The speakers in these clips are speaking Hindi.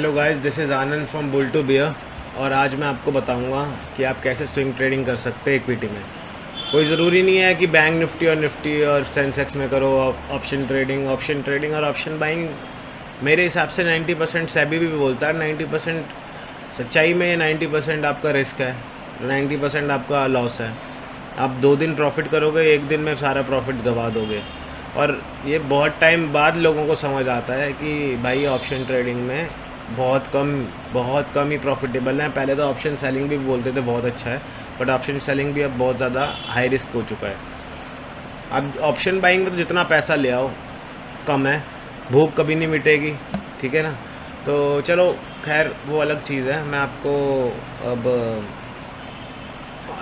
Hello guys, this is Anand from bull to bear. और आज मैं आपको बताऊंगा कि आप कैसे स्विंग ट्रेडिंग कर सकते हैं इक्विटी में। कोई ज़रूरी नहीं है कि बैंक निफ्टी और सेंसेक्स में करो ऑप्शन ट्रेडिंग और ऑप्शन बाइंग। मेरे हिसाब से 90% सेबी भी बोलता है 90% सच्चाई में, 90% आपका रिस्क है, 90% आपका लॉस है। आप 2 दिन प्रॉफिट करोगे, एक दिन में सारा प्रॉफिट गवा दोगे। और ये बहुत टाइम बाद लोगों को समझ आता है कि भाई ऑप्शन ट्रेडिंग में बहुत कम ही प्रॉफिटेबल है। पहले तो ऑप्शन सेलिंग भी बोलते थे बहुत अच्छा है, बट ऑप्शन सेलिंग भी अब बहुत ज़्यादा हाई रिस्क हो चुका है। अब ऑप्शन बाइंग में तो जितना पैसा ले आओ कम है, भूख कभी नहीं मिटेगी, ठीक है ना। तो चलो खैर वो अलग चीज़ है। मैं आपको अब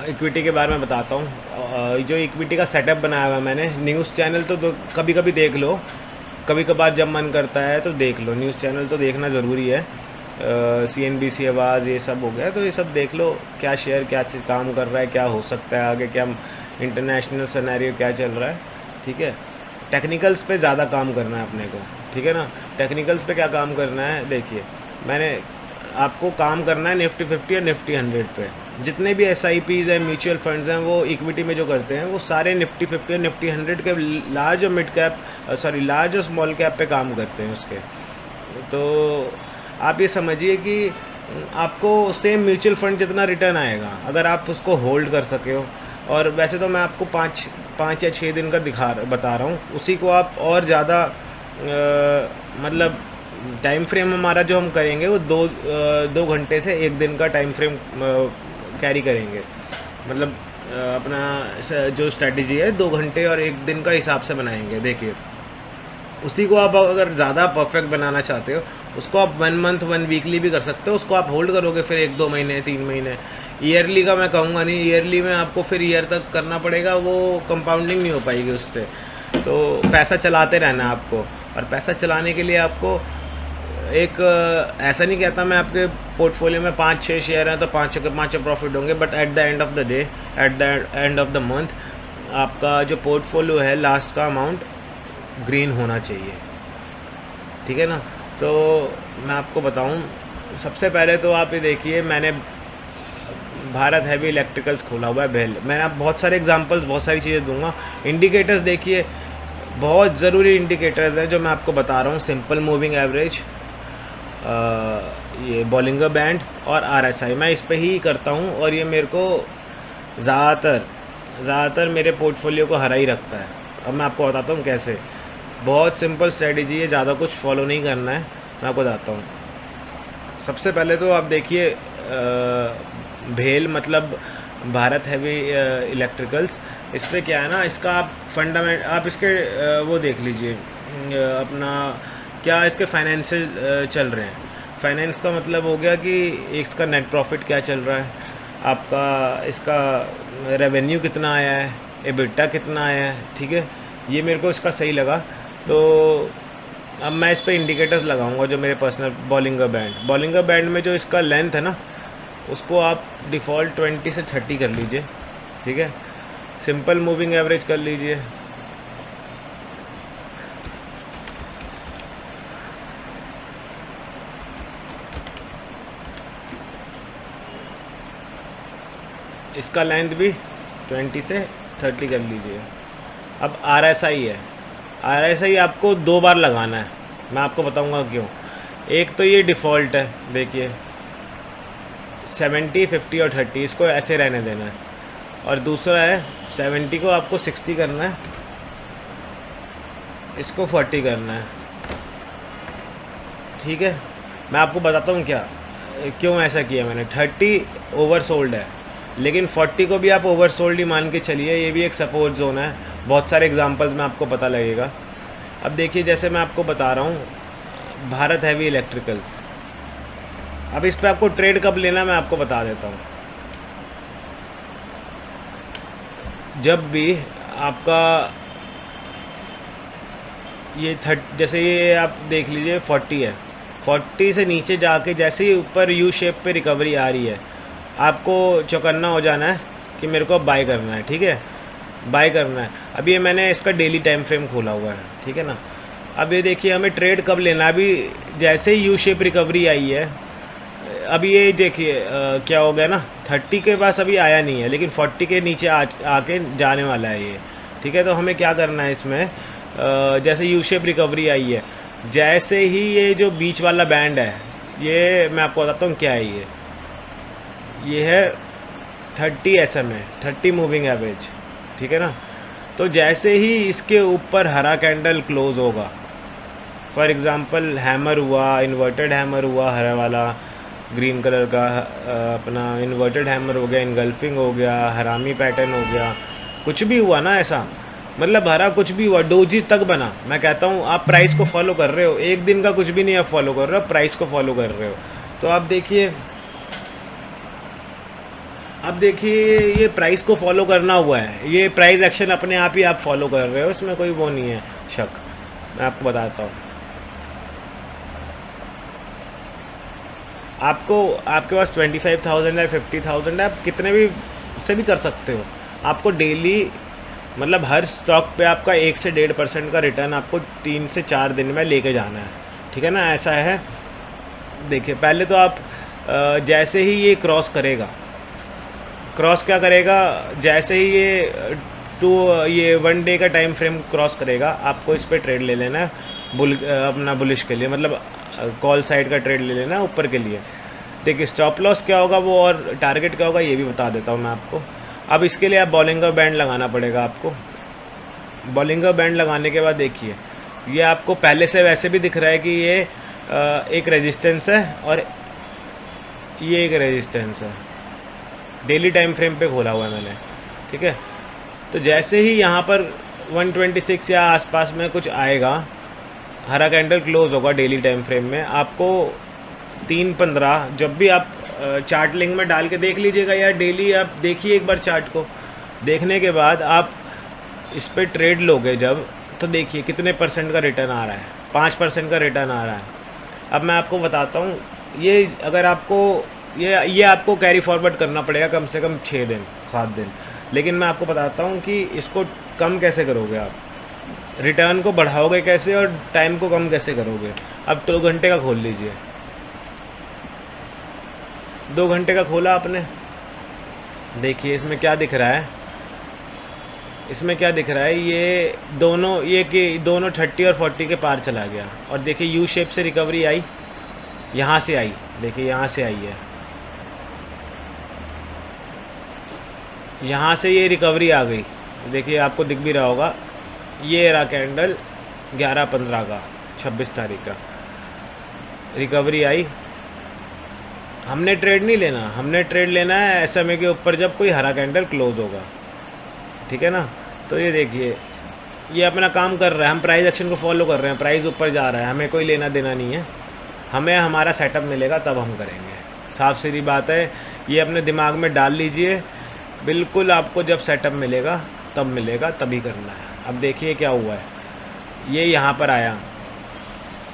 इक्विटी के बारे में बताता हूँ। जो इक्विटी का सेटअप बनाया हुआ है मैंने, न्यूज़ चैनल तो कभी कभी देख लो, कभी कभार जब मन करता है तो देख लो। न्यूज़ चैनल तो देखना ज़रूरी है। CNBC आवाज़ ये सब हो गया, तो ये सब देख लो क्या शेयर क्या चीज़ काम कर रहा है, क्या हो सकता है आगे, क्या इंटरनेशनल सिनेरियो क्या चल रहा है, ठीक है। टेक्निकल्स पे ज़्यादा काम करना है अपने को, ठीक है ना। टेक्निकल्स पे क्या काम करना है, देखिए मैंने आपको काम करना है निफ्टी 50 और निफ्टी 100 पे। जितने भी SIPs हैं, म्यूचुअल फंड्स हैं, वो इक्विटी में जो करते हैं वो सारे निफ्टी 50 और निफ्टी 100 के लार्ज और मिड कैप लार्ज और स्मॉल कैप पे काम करते हैं उसके। तो आप ये समझिए कि आपको सेम म्यूचुअल फंड जितना रिटर्न आएगा अगर आप उसको होल्ड कर सके हो। और वैसे तो मैं आपको पाँच या 6 दिन का बता रहा हूँ, उसी को आप और ज़्यादा मतलब टाइम फ्रेम हमारा जो हम करेंगे वो 2 घंटे से 1 दिन का टाइम फ्रेम कैरी करेंगे। मतलब अपना जो स्ट्रैटेजी है 2 घंटे और 1 दिन का हिसाब से बनाएंगे। देखिए उसी को आप अगर ज़्यादा परफेक्ट बनाना चाहते हो, उसको आप 1 मंथ 1 वीकली भी कर सकते हो। उसको आप होल्ड करोगे फिर 1-2 महीने 3 महीने। ईयरली का मैं कहूँगा नहीं, ईयरली में आपको फिर ईयर तक करना पड़ेगा, वो कंपाउंडिंग नहीं हो पाएगी उससे। तो पैसा चलाते रहना है आपको। और पैसा चलाने के लिए आपको एक ऐसा नहीं कहता मैं आपके पोर्टफोलियो में 5-6 शेयर हैं तो 5 के 5 प्रॉफिट होंगे, but at the end of the day, at the end of the month, आपका जो पोर्टफोलियो है लास्ट का अमाउंट ग्रीन होना चाहिए, ठीक है ना। तो मैं आपको बताऊं, सबसे पहले तो आप ये देखिए, मैंने भारत हैवी इलेक्ट्रिकल्स खोला हुआ है भेल। मैं आप बहुत सारे एग्जांपल्स, बहुत सारी चीज़ें दूंगा। इंडिकेटर्स देखिए, बहुत ज़रूरी इंडिकेटर्स हैं जो मैं आपको बता रहा हूँ। सिंपल मूविंग एवरेज, ये बॉलिंगर बैंड और RSI, मैं इस पे ही करता हूँ। और ये मेरे को ज़्यादातर मेरे पोर्टफोलियो को हरा ही रखता है। अब मैं आपको बताता हूँ कैसे। बहुत सिंपल स्ट्रेटजी है, ज़्यादा कुछ फॉलो नहीं करना है, मैं आपको बताता हूँ। सबसे पहले तो आप देखिए भेल मतलब भारत हैवी इलेक्ट्रिकल्स। इस पर क्या है ना, इसका आप फंडामेंट आप इसके वो देख लीजिए, अपना क्या इसके फाइनेंशियल चल रहे हैं। फाइनेंस का मतलब हो गया कि इसका नेट प्रॉफिट क्या चल रहा है, आपका इसका रेवेन्यू कितना आया है, एबिटा कितना आया है, ठीक है। ये मेरे को इसका सही लगा। तो अब मैं इस पर इंडिकेटर्स लगाऊंगा जो मेरे पर्सनल। बॉलिंगर बैंड में जो इसका लेंथ है ना, उसको आप डिफ़ॉल्ट 20 से 30 कर लीजिए, ठीक है। सिंपल मूविंग एवरेज कर लीजिए, इसका लेंथ भी 20 से 30 कर लीजिए। अब RSI है, RSI आपको 2 बार लगाना है, मैं आपको बताऊंगा क्यों। एक तो ये डिफ़ॉल्ट है, देखिए 70, 50 और 30, इसको ऐसे रहने देना है। और दूसरा है 70 को आपको 60 करना है, इसको 40 करना है, ठीक है। मैं आपको बताता हूँ क्यों ऐसा किया मैंने। 30 ओवरसोल्ड है, लेकिन 40 को भी आप ओवरसोल्ड ही मान के चलिए, ये भी एक सपोर्ट जोन है। बहुत सारे एग्जांपल्स में आपको पता लगेगा। अब देखिए जैसे मैं आपको बता रहा हूँ भारत हैवी इलेक्ट्रिकल्स, अब इस पे आपको ट्रेड कब लेना मैं आपको बता देता हूँ। जब भी आपका ये जैसे ये आप देख लीजिए 40 है, 40 से नीचे जाके जैसे ही ऊपर यू शेप पे रिकवरी आ रही है, आपको चौकन्ना हो जाना है कि मेरे को बाय करना है, ठीक है, बाय करना है। अब ये मैंने इसका डेली टाइम फ्रेम खोला हुआ है, ठीक है ना। अब ये देखिए हमें ट्रेड कब लेना है। अभी जैसे ही यू शेप रिकवरी आई है, अभी ये देखिए क्या हो गया ना, 30 के पास अभी आया नहीं है, लेकिन 40 के नीचे आके जाने वाला है ये। ठीक है, तो हमें क्या करना है इसमें, जैसे यू शेप रिकवरी आई है, जैसे ही ये जो बीच वाला बैंड है, ये मैं आपको बताता हूँ क्या है ये है 30 SMA, 30 मूविंग एवरेज। ठीक है ना, तो जैसे ही इसके ऊपर हरा कैंडल क्लोज होगा, फॉर एग्ज़ाम्पल हैमर हुआ, इन्वर्टेड हैमर हुआ हरा वाला, ग्रीन कलर का अपना इन्वर्टेड हैमर हो गया, इनगल्फिंग हो गया, हरामी पैटर्न हो गया, कुछ भी हुआ ना ऐसा, मतलब हरा कुछ भी हुआ, डोजी तक बना, मैं कहता हूँ आप प्राइस को फॉलो कर रहे हो, एक दिन का कुछ भी नहीं आप फॉलो कर रहे हो, प्राइस को फॉलो कर रहे हो। तो आप देखिए, अब देखिए ये प्राइस को फॉलो करना हुआ है, ये प्राइस एक्शन अपने आप ही आप फॉलो कर रहे हो, इसमें कोई वो नहीं है शक। मैं आपको बताता हूँ, आपको आपके पास 25,000 है, 50,000 है, आप कितने भी से भी कर सकते हो। आपको डेली मतलब हर स्टॉक पे आपका 1 से 1.5% का रिटर्न आपको 3 से 4 दिन में लेके जाना है। ठीक है ना, ऐसा है। देखिए पहले तो आप जैसे ही ये क्रॉस करेगा, क्रॉस क्या करेगा, जैसे ही ये 1 डे का टाइम फ्रेम क्रॉस करेगा, आपको इस पर ट्रेड ले लेना है, अपना बुलिश के लिए, मतलब कॉल साइड का ट्रेड ले लेना है ऊपर के लिए। देखिए स्टॉप लॉस क्या होगा वो, और टारगेट क्या होगा ये भी बता देता हूँ मैं आपको। अब इसके लिए आप बॉलिंगर बैंड लगाना पड़ेगा आपको। बॉलिंगर बैंड लगाने के बाद देखिए, ये आपको पहले से वैसे भी दिख रहा है कि ये एक रेजिस्टेंस है और ये एक रेजिस्टेंस है, डेली टाइम फ्रेम पे खोला हुआ है मैंने। ठीक है, तो जैसे ही यहाँ पर 126 या आसपास में कुछ आएगा, हरा कैंडल क्लोज होगा डेली टाइम फ्रेम में, आपको 3:15 जब भी आप चार्ट लिंक में डाल के देख लीजिएगा, या डेली आप देखिए एक बार चार्ट को, देखने के बाद आप इस पर ट्रेड लोगे जब, तो देखिए कितने % का रिटर्न आ रहा है, 5% का रिटर्न आ रहा है। अब मैं आपको बताता हूँ, ये अगर आपको ये आपको कैरी फॉरवर्ड करना पड़ेगा कम से कम 6 दिन 7 दिन, लेकिन मैं आपको बताता हूँ कि इसको कम कैसे करोगे आप, रिटर्न को बढ़ाओगे कैसे और टाइम को कम कैसे करोगे। अब 2 घंटे का खोल लीजिए, 2 घंटे का खोला आपने, देखिए इसमें क्या दिख रहा है, इसमें क्या दिख रहा है, ये दोनों 30 और 40 के पार चला गया। और देखिए यू शेप से रिकवरी आई, यहाँ से आई, देखिए यहाँ से आई है, यहाँ से ये रिकवरी आ गई, देखिए आपको दिख भी रहा होगा, ये रहा कैंडल 11/15 का, 26 तारीख का रिकवरी आई। हमने ट्रेड नहीं लेना, हमने ट्रेड लेना है SMA के ऊपर जब कोई हरा कैंडल क्लोज होगा। ठीक है ना, तो ये देखिए ये अपना काम कर रहा है, हम प्राइस एक्शन को फॉलो कर रहे हैं, प्राइस ऊपर जा रहा है, हमें कोई लेना देना नहीं है, हमें हमारा सेटअप मिलेगा तब हम करेंगे। साफ सीधी बात है, ये अपने दिमाग में डाल लीजिए, बिल्कुल आपको जब सेटअप मिलेगा तब मिलेगा, तभी करना है। अब देखिए क्या हुआ है, ये यहाँ पर आया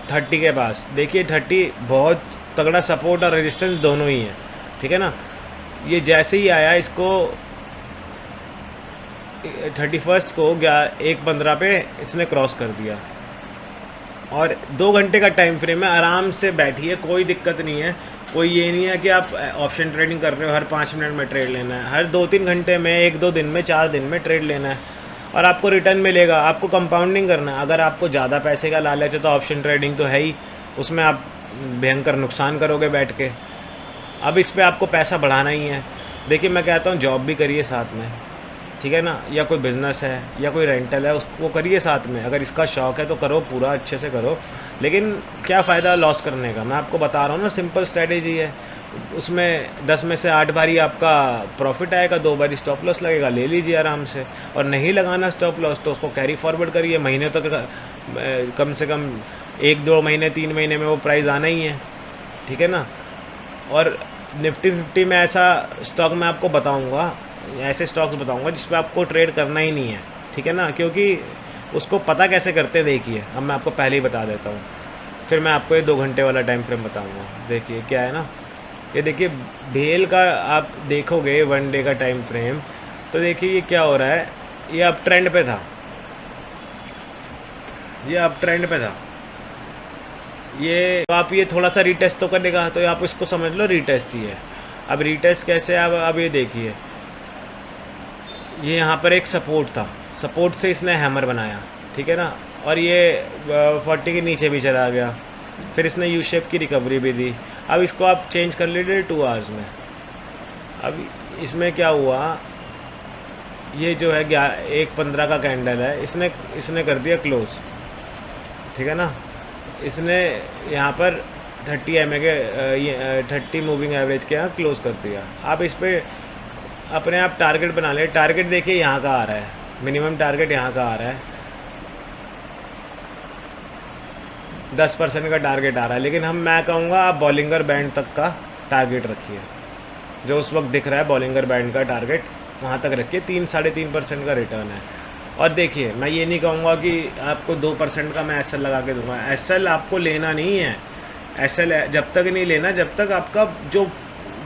30 के पास, देखिए 30 बहुत तगड़ा सपोर्ट और रेजिस्टेंस दोनों ही है। ठीक है ना, ये जैसे ही आया, इसको 31 को 1:15 पे इसने क्रॉस कर दिया, और 2 घंटे का टाइम फ्रेम है, आराम से बैठिए, कोई दिक्कत नहीं है। कोई ये नहीं है कि आप ऑप्शन ट्रेडिंग कर रहे हो हर 5 मिनट में ट्रेड लेना है, हर 2-3 घंटे में, 1-2 दिन में, 4 दिन में ट्रेड लेना है, और आपको रिटर्न मिलेगा। आपको कंपाउंडिंग करना है। अगर आपको ज़्यादा पैसे का लालच है तो ऑप्शन ट्रेडिंग तो है ही, उसमें आप भयंकर नुकसान करोगे बैठ के। अब इस पर आपको पैसा बढ़ाना ही है। देखिए मैं कहता हूँ जॉब भी करिए साथ में, ठीक है ना, या कोई बिज़नेस है या कोई रेंटल है, उसको करिए साथ में। अगर इसका शौक़ है तो करो, पूरा अच्छे से करो, लेकिन क्या फ़ायदा लॉस करने का। मैं आपको बता रहा हूँ ना, सिंपल स्ट्रैटेजी है, उसमें 10 में से 8 बारी आपका प्रॉफिट आएगा, 2 बारी स्टॉप लॉस लगेगा, ले लीजिए आराम से। और नहीं लगाना स्टॉप लॉस तो उसको कैरी फॉरवर्ड करिए, महीने तक कम से कम 1-2 महीने 3 महीने में वो प्राइस आना ही है, ठीक है ना। और निफ्टी 50 में ऐसा स्टॉक मैं आपको बताऊंगा, ऐसे स्टॉक्स बताऊंगा जिस पे आपको ट्रेड करना ही नहीं है, ठीक है ना, क्योंकि उसको पता कैसे करते हैं देखिए। अब मैं आपको पहले ही बता देता हूँ, फिर मैं आपको ये 2 घंटे वाला टाइम फ्रेम बताऊँगा। देखिए क्या है ना, ये देखिए भेल का आप देखोगे 1 डे का टाइम फ्रेम, तो देखिए ये क्या हो रहा है, ये अब ट्रेंड पे था, ये अब ट्रेंड पे था। ये तो आप ये थोड़ा सा रीटेस्ट तो करेगा, तो आप इसको समझ लो रीटेस्ट ही है। अब रीटेस्ट कैसे, अब ये देखिए, ये यहाँ पर एक सपोर्ट था, सपोर्ट से इसने हैमर बनाया, ठीक है ना, और ये 40 के नीचे भी चला गया, फिर इसने यू शेप की रिकवरी भी दी। अब इसको आप चेंज कर लीजिए 2 आवर्स में। अब इसमें क्या हुआ, ये जो है 1:15 का कैंडल है, इसने कर दिया क्लोज, ठीक है ना। इसने यहाँ पर 30 MA के 30 मूविंग एवरेज के यहाँ क्लोज कर दिया। आप इस पर अपने आप टारगेट बना ले। टारगेट देखिए यहाँ का आ रहा है, मिनिमम टारगेट यहाँ का आ रहा है, 10% का टारगेट आ रहा है। लेकिन मैं कहूँगा आप बॉलिंगर बैंड तक का टारगेट रखिए, जो उस वक्त दिख रहा है बॉलिंगर बैंड का टारगेट, वहाँ तक रखिए। 3-3.5% का रिटर्न है। और देखिए, मैं ये नहीं कहूँगा कि आपको 2% का मैं एसएल लगा के दूंगा। एसएल आपको लेना नहीं है। एसएल जब तक नहीं लेना जब तक आपका जो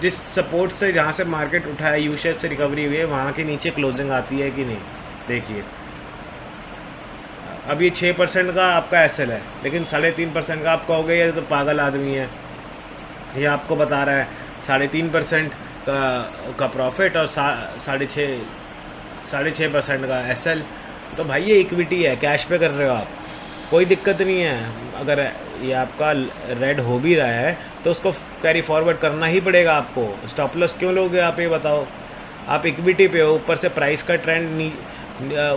जिस सपोर्ट से जहाँ से मार्केट उठा है, यू शेप से रिकवरी हुई है, वहाँ के नीचे क्लोजिंग आती है कि नहीं। देखिए अब ये 6% का आपका एसएल है, लेकिन 3.5% का आप कहोगे ये तो पागल आदमी है, ये आपको बता रहा है 3.5% का प्रॉफिट और 6.5% का एसएल। तो भाई ये इक्विटी है, कैश पे कर रहे हो आप, कोई दिक्कत नहीं है। अगर ये आपका रेड हो भी रहा है तो उसको कैरी फॉरवर्ड करना ही पड़ेगा आपको। स्टॉप लॉस क्यों लोगे आप, ये बताओ। आप इक्विटी पे हो, ऊपर से प्राइस का ट्रेंड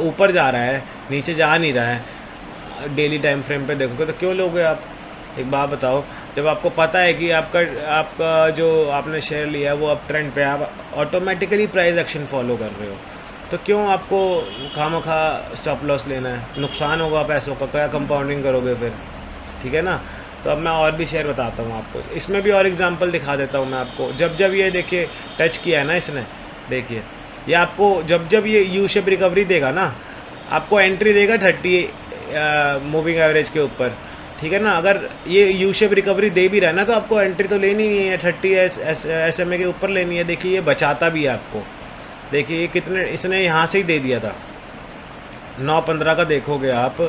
ऊपर जा रहा है, नीचे जा नहीं रहा है, डेली टाइम फ्रेम पे देखोगे तो क्यों लोगे आप। एक बात बताओ, जब आपको पता है कि आपका जो आपने शेयर लिया है वो अब ट्रेंड पे, आप ऑटोमेटिकली प्राइस एक्शन फॉलो कर रहे हो, तो क्यों आपको खामखा स्टॉप लॉस लेना है। नुकसान होगा पैसों का, क्या कंपाउंडिंग करोगे फिर, ठीक है ना। तो अब मैं और भी शेयर बताता हूँ आपको, इसमें भी और एग्जांपल दिखा देता हूँ मैं आपको। जब ये देखिए टच किया है ना इसने, देखिए ये आपको जब ये यू शेप रिकवरी देगा ना, आपको एंट्री देगा 30 मूविंग एवरेज के ऊपर, ठीक है ना। अगर ये यू शेप रिकवरी दे भी रहा है ना, तो आपको एंट्री तो लेनी नहीं है, 30 SMA के ऊपर लेनी है। देखिए ये बचाता भी है आपको। देखिए ये कितने इसने यहाँ से ही दे दिया था, 9:15 का देखोगे आप,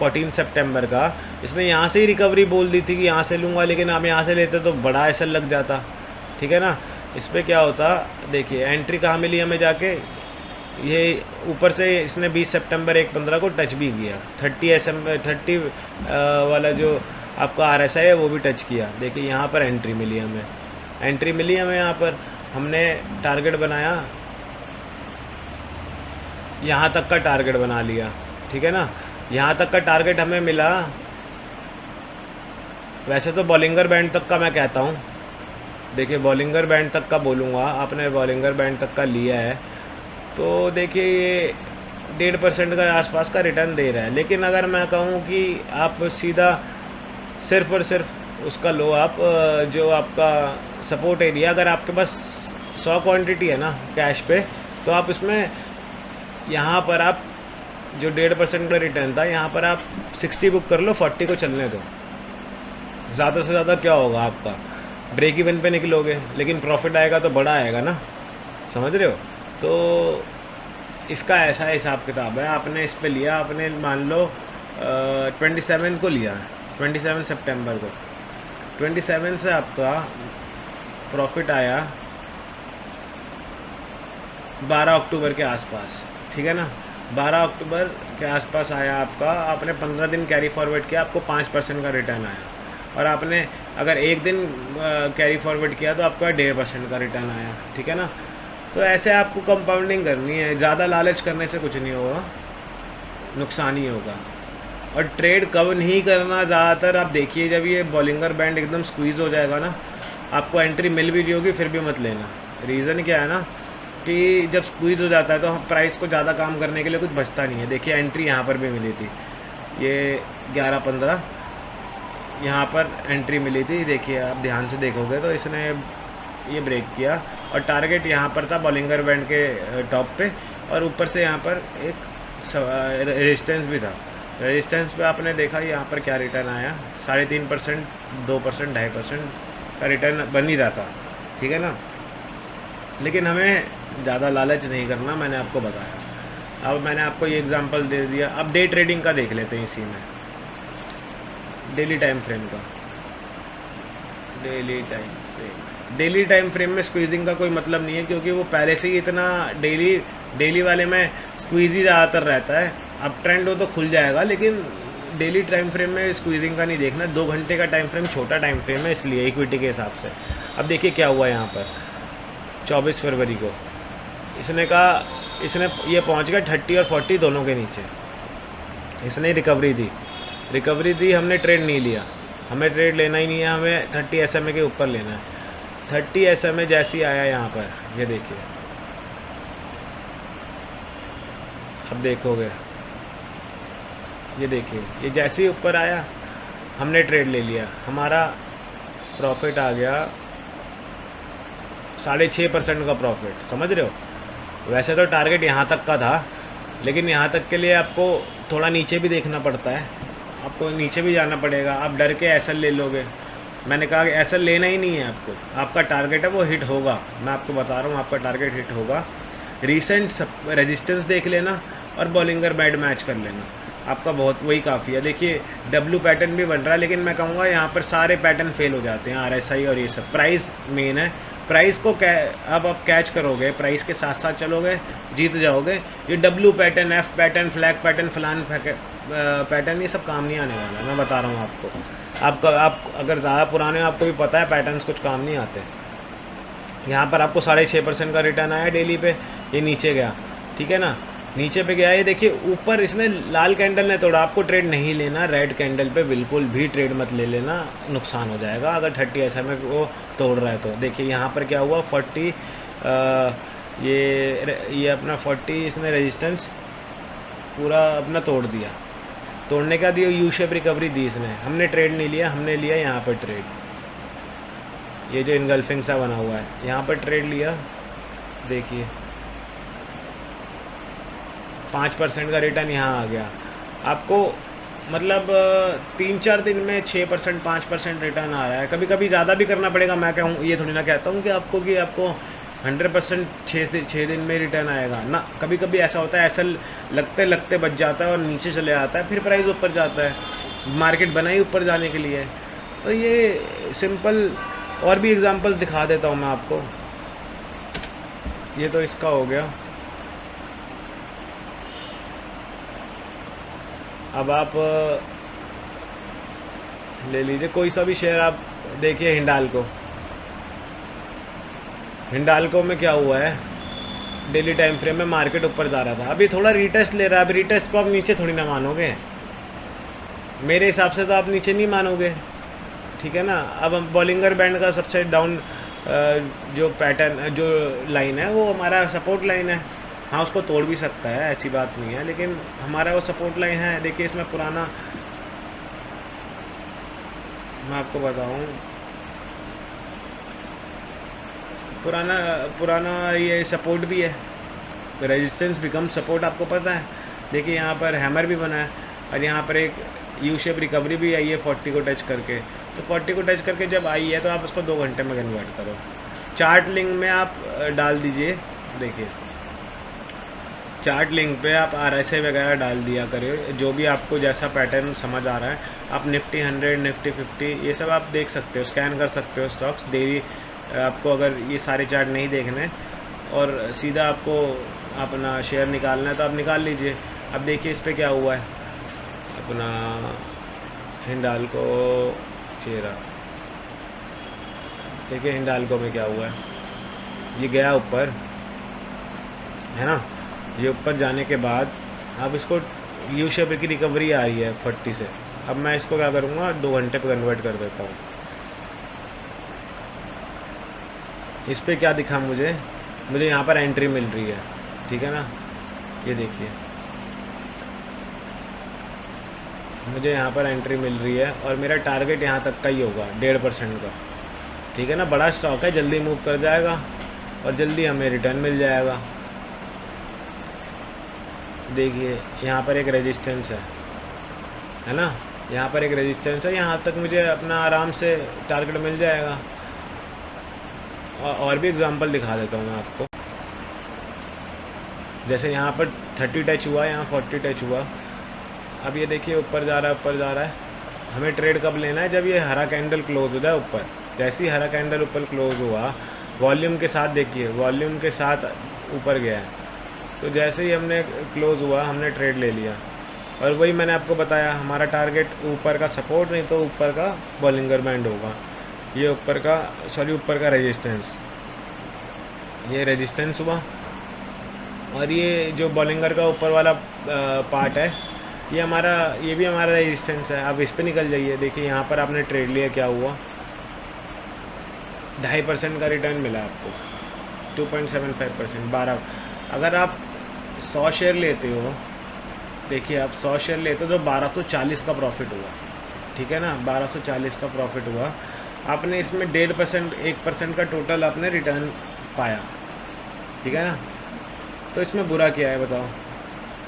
14 सितंबर का, इसने यहाँ से ही रिकवरी बोल दी थी कि यहाँ से लूँगा, लेकिन आप यहाँ से लेते तो बड़ा एसएल लग जाता, ठीक है ना। इस पर क्या होता, देखिए एंट्री कहाँ मिली हमें जाके, ये ऊपर से इसने 20 सितंबर 1:15 को टच भी किया, 30 वाला जो आपका RSI है वो भी टच किया। देखिए यहाँ पर एंट्री मिली हमें, यहाँ पर हमने टारगेट बनाया, यहाँ तक का टारगेट बना लिया, ठीक है ना। यहाँ तक का टारगेट हमें मिला। वैसे तो बॉलिंगर बैंड तक का मैं कहता हूँ, देखिए बॉलिंगर बैंड तक का बोलूँगा, आपने बॉलिंगर बैंड तक का लिया है तो देखिए ये 1.5% का आसपास का रिटर्न दे रहा है। लेकिन अगर मैं कहूँ कि आप सीधा सिर्फ और सिर्फ उसका लो, आप जो आपका सपोर्ट एरिया, अगर आपके पास 100 क्वांटिटी है ना कैश पे, तो आप इसमें यहाँ पर आप जो 1.5% का रिटर्न था, यहाँ पर आप 60 बुक कर लो, 40 को चलने दो। ज़्यादा से ज़्यादा क्या होगा आपका, ब्रेक इवन पे निकलोगे, लेकिन प्रॉफिट आएगा तो बड़ा आएगा ना, समझ रहे हो। तो इसका ऐसा हिसाब किताब है। आपने इस पे लिया, आपने मान लो 27 को लिया, 27 सितंबर को, 27 से आपका प्रॉफिट आया 12 अक्टूबर के आसपास, ठीक है ना। 12 अक्टूबर के आसपास आया आपका, आपने 15 दिन कैरी फॉरवर्ड किया, आपको 5% का रिटर्न आया। और आपने अगर एक दिन कैरी फॉरवर्ड किया तो आपका 1.5% का रिटर्न आया, ठीक है ना। तो ऐसे आपको कंपाउंडिंग करनी है, ज़्यादा लालच करने से कुछ नहीं होगा, नुकसान ही होगा। और ट्रेड कब नहीं करना, ज़्यादातर आप देखिए जब ये बॉलिंगर बैंड एकदम स्क्वीज़ हो जाएगा ना, आपको एंट्री मिल भी रही होगी फिर भी मत लेना। रीज़न क्या है ना कि जब स्क्वीज़ हो जाता है तो प्राइस को ज़्यादा काम करने के लिए कुछ बचता नहीं है। देखिए एंट्री यहाँ पर भी मिली थी, ये 11-15 यहाँ पर एंट्री मिली थी। देखिए आप ध्यान से देखोगे तो इसने ये ब्रेक किया और टारगेट यहाँ पर था बॉलिंगर बैंड के टॉप पे, और ऊपर से यहाँ पर एक रेजिस्टेंस भी था। रेजिस्टेंस पे आपने देखा यहाँ पर क्या रिटर्न आया, 3.5%, 2%, 2.5% का रिटर्न बन ही रहा था, ठीक है ना। लेकिन हमें ज़्यादा लालच नहीं करना, मैंने आपको बताया। अब मैंने आपको ये एग्जांपल दे दिया। अब डे ट्रेडिंग का देख लेते हैं इसी में। डेली टाइम फ्रेम का। डेली टाइम फ्रेम में स्क्वीजिंग का कोई मतलब नहीं है, क्योंकि वो पहले से ही इतना डेली वाले में स्क्वीज ही ज़्यादातर रहता है। अब ट्रेंड हो तो खुल जाएगा, लेकिन डेली टाइम फ्रेम में स्क्वीजिंग का नहीं देखना। 2 घंटे का टाइम फ्रेम छोटा टाइम फ्रेम है, इसलिए इक्विटी के हिसाब से। अब देखिए क्या हुआ यहाँ पर 24 फरवरी को इसने ये पहुँच गया 30 और 40 दोनों के नीचे। इसने रिकवरी दी, हमने ट्रेड नहीं लिया, हमें ट्रेड लेना ही नहीं है, हमें 30 SMA के ऊपर लेना है। 30 SMA जैसे ही आया यहाँ पर, ये देखिए, अब देखोगे, ये देखिए, ये जैसे ही ऊपर आया हमने ट्रेड ले लिया, हमारा प्रॉफिट आ गया 6.5% का प्रॉफिट, समझ रहे हो। वैसे तो टारगेट यहाँ तक का था, लेकिन यहाँ तक के लिए आपको थोड़ा नीचे भी देखना पड़ता है, आपको नीचे भी जाना पड़ेगा। आप डर के एसएल ले लोगे, मैंने कहा कि एसएल लेना ही नहीं है आपको, आपका टारगेट है वो हिट होगा, मैं आपको बता रहा हूँ आपका टारगेट हिट होगा। रीसेंट रेजिस्टेंस देख लेना और बॉलिंगर बैड मैच कर लेना, आपका बहुत वही काफ़ी है। देखिए डब्ल्यू पैटर्न भी बन रहा है, लेकिन मैं कहूँगा यहाँ पर सारे पैटर्न फेल हो जाते हैं, RSI और ये सब। प्राइस मेन है, प्राइस को अब आप कैच करोगे, प्राइस के साथ साथ चलोगे, जीत जाओगे। ये W pattern, F pattern, flag pattern, फलान पैटर्न, ये सब काम नहीं आने वाला, मैं बता रहा हूँ आपको। आप अगर ज़्यादा पुराने, आपको भी पता है पैटर्न्स कुछ काम नहीं आते। यहाँ पर आपको 6.5% का रिटर्न आया डेली पे, ये नीचे गया, ठीक है ना, नीचे पे गया। ये देखिए ऊपर इसने लाल कैंडल ने तोड़ा, आपको ट्रेड नहीं लेना, रेड कैंडल पे बिल्कुल भी ट्रेड मत ले लेना, नुकसान हो जाएगा अगर 30 SMA वो तोड़ रहा है तो। देखिए यहाँ पर क्या हुआ 40, ये अपना 40 इसने रेजिस्टेंस पूरा अपना तोड़ दिया, तोड़ने का दिया यू शेप रिकवरी दी इसने, हमने ट्रेड नहीं लिया, हमने लिया यहाँ पर ट्रेड, ये जो इनगल्फिंग सा बना हुआ है यहाँ पर ट्रेड लिया। देखिए 5% का रिटर्न यहाँ आ गया, आपको मतलब 3-4 दिन में 6% 5% रिटर्न आ रहा है। कभी कभी ज़्यादा भी करना पड़ेगा, मैं कहूँ ये थोड़ी ना कहता हूँ कि आपको 100% 6 दिन में रिटर्न आएगा ना। कभी कभी ऐसा होता है, ऐसा लगते बच जाता है और नीचे चले आता है, फिर प्राइस ऊपर जाता है, मार्केट बना ही ऊपर जाने के लिए। तो ये सिंपल और भी एग्जांपल दिखा देता हूँ मैं आपको। ये तो इसका हो गया। अब आप ले लीजिए कोई सा भी शेयर, आप देखिए हिंडाल्को में क्या हुआ है, डेली टाइम फ्रेम में मार्केट ऊपर जा रहा था, अभी थोड़ा रीटेस्ट ले रहा है। अब रीटेस्ट को आप नीचे थोड़ी ना मानोगे, मेरे हिसाब से तो आप नीचे नहीं मानोगे, ठीक है ना। अब हम बॉलिंगर बैंड का सबसे डाउन जो पैटर्न, जो लाइन है, वो हमारा सपोर्ट लाइन है। हाँ उसको तोड़ भी सकता है, ऐसी बात नहीं है, लेकिन हमारा वो सपोर्ट लाइन है। देखिए इसमें पुराना, मैं आपको बताऊँ, पुराना ये सपोर्ट भी है, रेजिस्टेंस बिकम सपोर्ट, आपको पता है। देखिए यहाँ पर हैमर भी बना है और यहाँ पर एक यू शेप रिकवरी भी आई है 40 को टच करके। तो 40 को टच करके जब आई है तो आप उसको 2 घंटे में कन्वर्ट करो। चार्ट लिंक में आप डाल दीजिए, देखिए चार्ट लिंक पे आप RSI वगैरह डाल दिया करिए, जो भी आपको जैसा पैटर्न समझ आ रहा है। आप निफ्टी 100, निफ्टी 50 ये सब आप देख सकते हो, स्कैन कर सकते हो स्टॉक्स डेली। आपको अगर ये सारे चार्ट नहीं देखने और सीधा आपको अपना शेयर निकालना है तो आप निकाल लीजिए। अब देखिए इस पर क्या हुआ है, अपना हिंडाल्को, ये रहा, देखिए हिंडाल्को में क्या हुआ है, ये गया ऊपर, है ना। ये ऊपर जाने के बाद अब इसको यू शेप की रिकवरी आ रही है 40 से। अब मैं इसको क्या करूँगा, 2 घंटे पे कन्वर्ट कर देता हूँ। इस पे क्या दिखा मुझे यहाँ पर एंट्री मिल रही है, ठीक है ना। ये देखिए मुझे यहाँ पर एंट्री मिल रही है और मेरा टारगेट यहाँ तक का ही होगा 1.5% का, ठीक है ना। बड़ा स्टॉक है, जल्दी मूव कर जाएगा और जल्दी हमें रिटर्न मिल जाएगा। देखिए यहाँ पर एक रेजिस्टेंस है ना, यहाँ पर एक रेजिस्टेंस है, यहाँ तक मुझे अपना आराम से टारगेट मिल जाएगा। और भी एग्जांपल दिखा देता हूँ मैं आपको। जैसे यहाँ पर 30 टच हुआ, यहाँ 40 टच हुआ। अब ये देखिए ऊपर जा रहा है, हमें ट्रेड कब लेना है, जब ये हरा कैंडल क्लोज हो जाए ऊपर। जैसे ही हरा कैंडल ऊपर क्लोज हुआ, वॉल्यूम के साथ देखिए, वॉल्यूम के साथ ऊपर गया है, तो जैसे ही हमने क्लोज हुआ हमने ट्रेड ले लिया। और वही मैंने आपको बताया, हमारा टारगेट ऊपर का सपोर्ट नहीं तो ऊपर का बॉलिंगर बैंड होगा। ये ऊपर का ऊपर का रेजिस्टेंस, ये रेजिस्टेंस हुआ। और ये जो बॉलिंगर का ऊपर वाला पार्ट है, ये भी हमारा रेजिस्टेंस है। अब इस पे निकल जाइए, देखिए यहाँ पर आपने ट्रेड लिया, क्या हुआ, 2.5% का रिटर्न मिला आपको, 2.75%, 12। अगर आप 100 शेयर लेते हो, देखिए आप 100 शेयर लेते हो तो 1240 का प्रॉफिट हुआ, ठीक है ना, 1240 का प्रॉफिट हुआ। आपने इसमें 1.5%, 1% का टोटल आपने रिटर्न पाया, ठीक है ना। तो इसमें बुरा क्या है बताओ,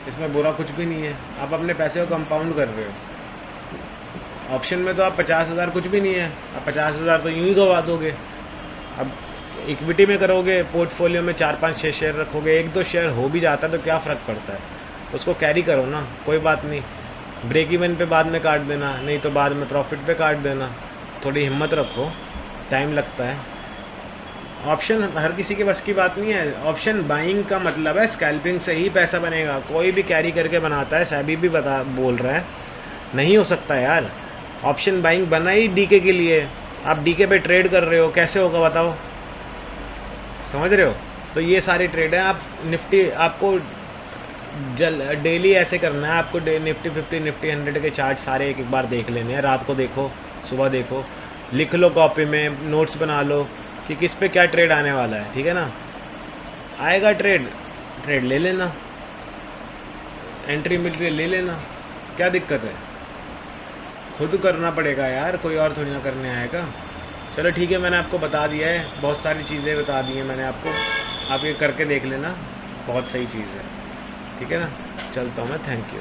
इसमें बुरा कुछ भी नहीं है, आप अपने पैसे को कंपाउंड कर रहे हो। ऑप्शन में तो आप 50,000 कुछ भी नहीं है, आप 50,000 तो यूं ही गवा दोगे। अब इक्विटी में करोगे, पोर्टफोलियो में 4-5-6 शेयर रखोगे, 1-2 शेयर हो भी जाता है तो क्या फ़र्क पड़ता है, उसको कैरी करो ना, कोई बात नहीं। ब्रेक इवन पे बाद में काट देना, नहीं तो बाद में प्रॉफिट पे काट देना। थोड़ी हिम्मत रखो, टाइम लगता है। ऑप्शन हर किसी के बस की बात नहीं है। ऑप्शन बाइंग का मतलब है स्कैल्पिंग से ही पैसा बनेगा, कोई भी कैरी करके बनाता है, सभी भी बोल रहा है, नहीं हो सकता यार। ऑप्शन बाइंग बना ही डीके के लिए, आप डीके पे ट्रेड कर रहे हो, कैसे होगा बताओ, समझ रहे हो। तो ये सारे ट्रेड हैं। आप निफ्टी, आपको डेली ऐसे करना है, आपको निफ्टी 50, निफ्टी 100 के चार्ट सारे एक बार देख लेने हैं। रात को देखो, सुबह देखो, लिख लो कॉपी में, नोट्स बना लो कि किस पे क्या ट्रेड आने वाला है, ठीक है ना। आएगा ट्रेड ले लेना, एंट्री मिल रही ले लेना, क्या दिक्कत है। खुद करना पड़ेगा यार, कोई और थोड़ी ना करने आएगा। चलो ठीक है, मैंने आपको बता दिया है, बहुत सारी चीज़ें बता दी हैं मैंने आपको, आप ये करके देख लेना, बहुत सही चीज़ है, ठीक है ना। चलता हूँ मैं, थैंक यू।